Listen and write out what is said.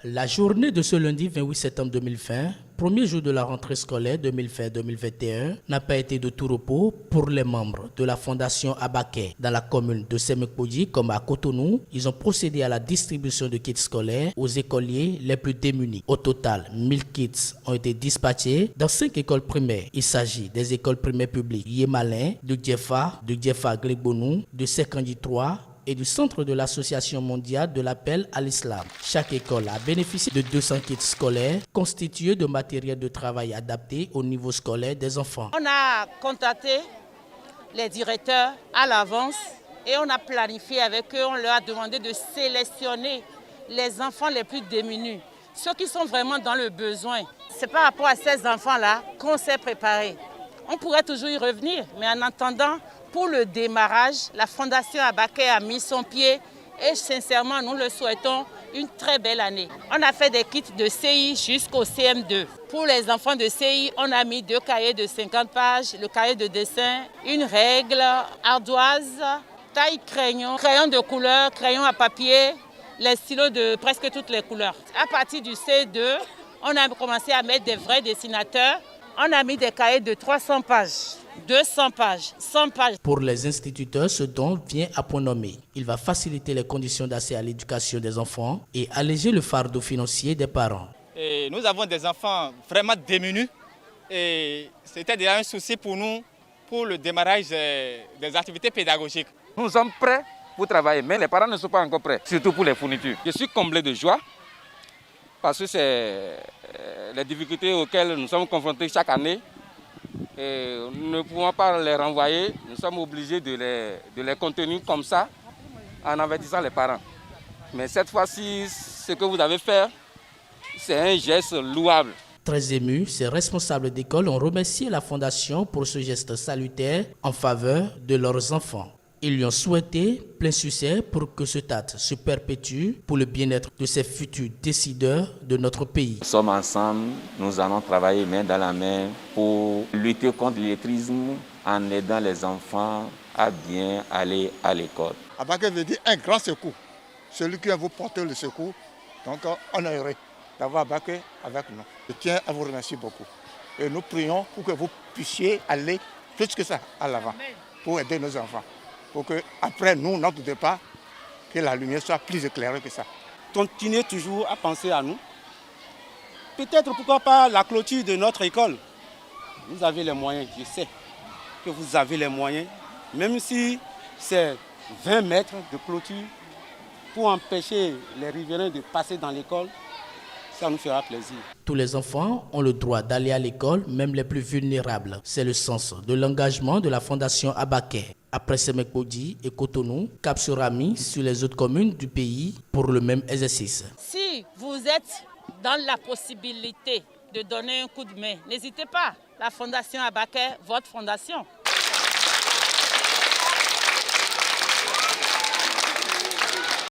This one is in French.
La journée de ce lundi 28 septembre 2020, premier jour de la rentrée scolaire 2020-2021, n'a pas été de tout repos pour les membres de la Fondation Abaké. Dans la commune de Semekpodji comme à Cotonou, ils ont procédé à la distribution de kits scolaires aux écoliers les plus démunis. Au total, 1000 kits ont été dispatchés dans 5 écoles primaires. Il s'agit des écoles primaires publiques Yemalin, de Djefa Glegbonou, de Sekandi 3, et du centre de l'Association mondiale de l'appel à l'islam. Chaque école a bénéficié de 200 kits scolaires constitués de matériel de travail adapté au niveau scolaire des enfants. On a contacté les directeurs à l'avance et on a planifié avec eux, on leur a demandé de sélectionner les enfants les plus démunis, ceux qui sont vraiment dans le besoin. C'est par rapport à ces enfants-là qu'on s'est préparé. On pourrait toujours y revenir, mais en attendant, pour le démarrage, la Fondation Abaké a mis son pied et sincèrement, nous le souhaitons une très belle année. On a fait des kits de CI jusqu'au CM2. Pour les enfants de CI, on a mis 2 cahiers de 50 pages, le cahier de dessin, une règle, ardoise, taille crayon, crayon de couleur, crayon à papier, les stylos de presque toutes les couleurs. À partir du C2, on a commencé à mettre des vrais dessinateurs. On a mis des cahiers de 300 pages. 200 pages, 100 pages. Pour les instituteurs, ce don vient à point nommé. Il va faciliter les conditions d'accès à l'éducation des enfants et alléger le fardeau financier des parents. Et nous avons des enfants vraiment démunis et c'était déjà un souci pour nous pour le démarrage des activités pédagogiques. Nous sommes prêts pour travailler, mais les parents ne sont pas encore prêts, surtout pour les fournitures. Je suis comblé de joie parce que c'est les difficultés auxquelles nous sommes confrontés chaque année. Et nous ne pouvons pas les renvoyer, nous sommes obligés de les contenir comme ça en avertissant les parents. Mais cette fois-ci, ce que vous avez fait, c'est un geste louable. Très émus, ces responsables d'école ont remercié la Fondation pour ce geste salutaire en faveur de leurs enfants. Ils lui ont souhaité plein succès pour que ce TAT se perpétue pour le bien-être de ces futurs décideurs de notre pays. Nous sommes ensemble, nous allons travailler main dans la main pour lutter contre l'illettrisme en aidant les enfants à bien aller à l'école. Abaké veut dire un grand secours. Celui qui va vous porter le secours, donc on est heureux d'avoir Abaké avec nous. Je tiens à vous remercier beaucoup. Et nous prions pour que vous puissiez aller plus que ça à l'avant pour aider nos enfants. Pour qu'après nous, notre départ, que la lumière soit plus éclairée que ça. Continuez toujours à penser à nous. Peut-être, pourquoi pas, la clôture de notre école. Vous avez les moyens, je sais que vous avez les moyens, même si c'est 20 mètres de clôture pour empêcher les riverains de passer dans l'école, ça nous fera plaisir. Tous les enfants ont le droit d'aller à l'école, même les plus vulnérables. C'est le sens de l'engagement de la Fondation Abaké. Après Semekpodji et Cotonou, cap sera mis sur les autres communes du pays pour le même exercice. Si vous êtes dans la possibilité de donner un coup de main, n'hésitez pas. La Fondation Abaké, votre fondation.